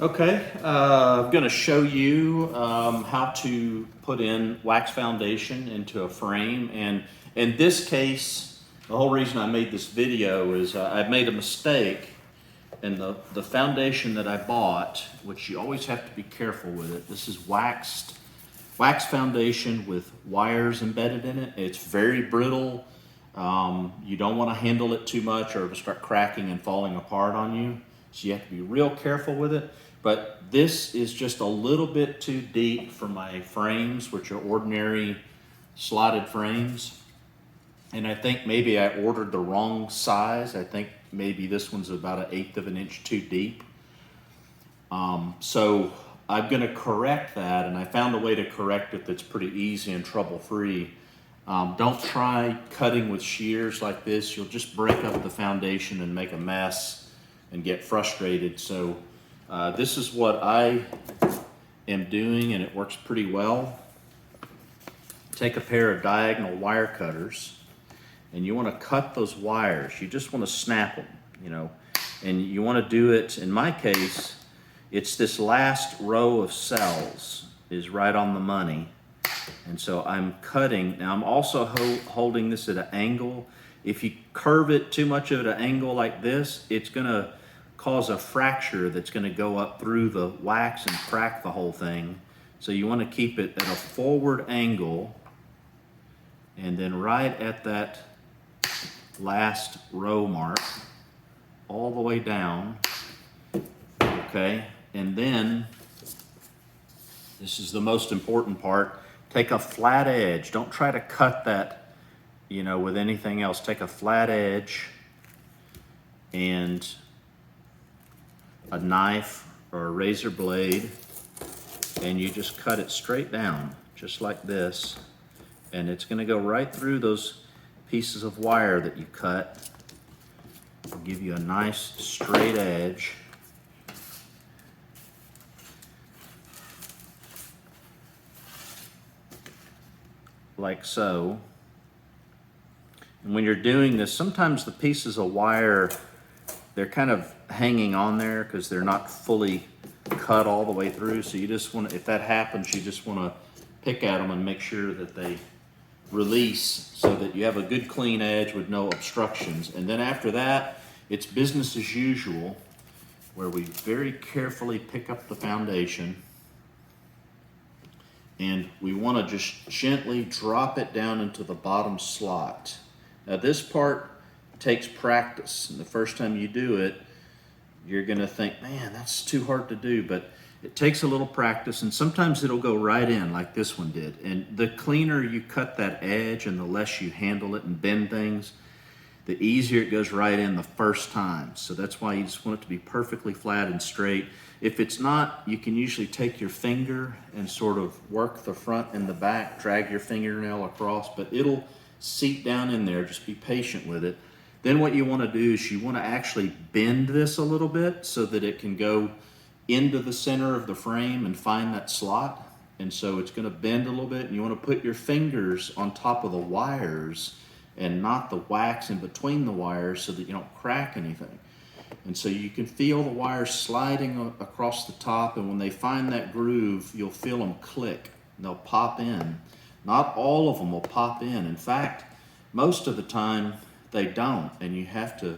Okay, I'm going to show you how to put in wax foundation into a frame. And in this case, the whole reason I made this video is I made a mistake, and the foundation that I bought, which you always have to be careful with it, this is wax foundation with wires embedded in it. It's very brittle. You don't want to handle it too much or it'll start cracking and falling apart on you. So you have to be real careful with it. But this is just a little bit too deep for my frames, which are ordinary slotted frames. And I think maybe I ordered the wrong size. I think maybe this one's about 1/8 of an inch too deep. So I'm gonna correct that, and I found a way to correct it that's pretty easy and trouble-free. Don't try cutting with shears like this. You'll just break up the foundation and make a mess and get frustrated. So this is what I am doing, and it works pretty well. Take a pair of diagonal wire cutters, and you want to cut those wires. You just want to snap them, you know, and you want to do it, in my case, it's this last row of cells is right on the money. And so I'm cutting. Now I'm also holding this at an angle. If you curve it too much at an angle like this, it's gonna cause a fracture that's gonna go up through the wax and crack the whole thing. So you wanna keep it at a forward angle, and then right at that last row mark, all the way down, okay? And then, this is the most important part, take a flat edge. Don't try to cut that, you know, with anything else. Take a flat edge and a knife or a razor blade, and you just cut it straight down, just like this. And it's gonna go right through those pieces of wire that you cut. It'll give you a nice straight edge. Like so. And when you're doing this, sometimes the pieces of wire, they're kind of hanging on there because they're not fully cut all the way through. So you just want to, if that happens, you just want to pick at them and make sure that they release so that you have a good clean edge with no obstructions. And then after that, it's business as usual, where we very carefully pick up the foundation. And we want to just gently drop it down into the bottom slot. Now this part takes practice. And the first time you do it, you're going to think, man, that's too hard to do. But it takes a little practice, and sometimes it'll go right in like this one did. And the cleaner you cut that edge and the less you handle it and bend things, the easier it goes right in the first time. So that's why you just want it to be perfectly flat and straight. If it's not, you can usually take your finger and sort of work the front and the back, drag your fingernail across, but it'll seat down in there. Just be patient with it. Then what you want to do is you want to actually bend this a little bit so that it can go into the center of the frame and find that slot. And so it's going to bend a little bit, and you want to put your fingers on top of the wires and not the wax in between the wires so that you don't crack anything. And so you can feel the wires sliding across the top, and when they find that groove, you'll feel them click. They'll pop in. Not all of them will pop in. In fact, most of the time they don't, and you have to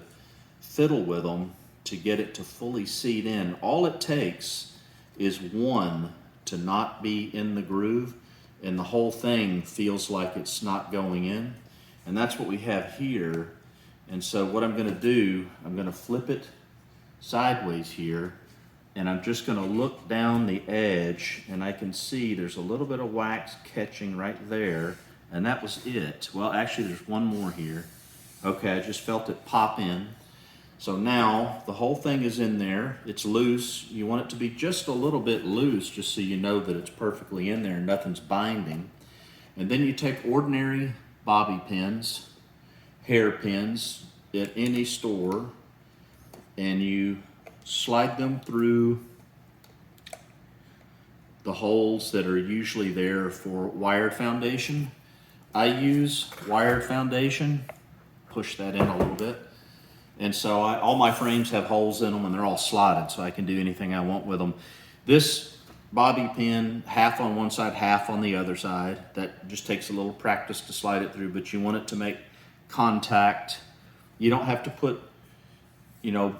fiddle with them to get it to fully seat in. All it takes is one to not be in the groove, and the whole thing feels like it's not going in. And that's what we have here. And so what I'm going to do, I'm going to flip it sideways here, and I'm just going to look down the edge, and I can see there's a little bit of wax catching right there, and that was it. Well, actually there's one more here. Okay, I just felt it pop in. So now the whole thing is in there. It's loose. You want it to be just a little bit loose, just so you know that it's perfectly in there and nothing's binding. And then you take ordinary bobby pins, hair pins at any store, and you slide them through the holes that are usually there for wired foundation. I use wired foundation. Push that in a little bit. And so all my frames have holes in them and they're all slotted, so I can do anything I want with them. This bobby pin, half on one side, half on the other side. That just takes a little practice to slide it through, but you want it to make contact. You don't have to put, you don't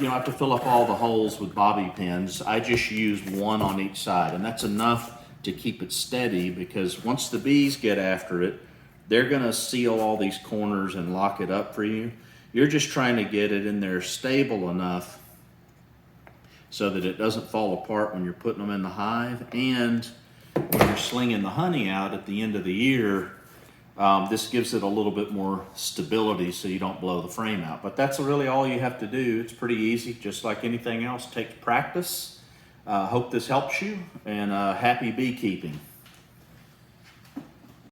have to fill up all the holes with bobby pins. I just use one on each side, and that's enough to keep it steady, because once the bees get after it, they're gonna seal all these corners and lock it up for you. You're just trying to get it in there stable enough so that it doesn't fall apart when you're putting them in the hive, and when you're slinging the honey out at the end of the year, this gives it a little bit more stability so you don't blow the frame out. But that's really all you have to do. It's pretty easy, just like anything else. Take practice. Hope this helps you, and happy beekeeping.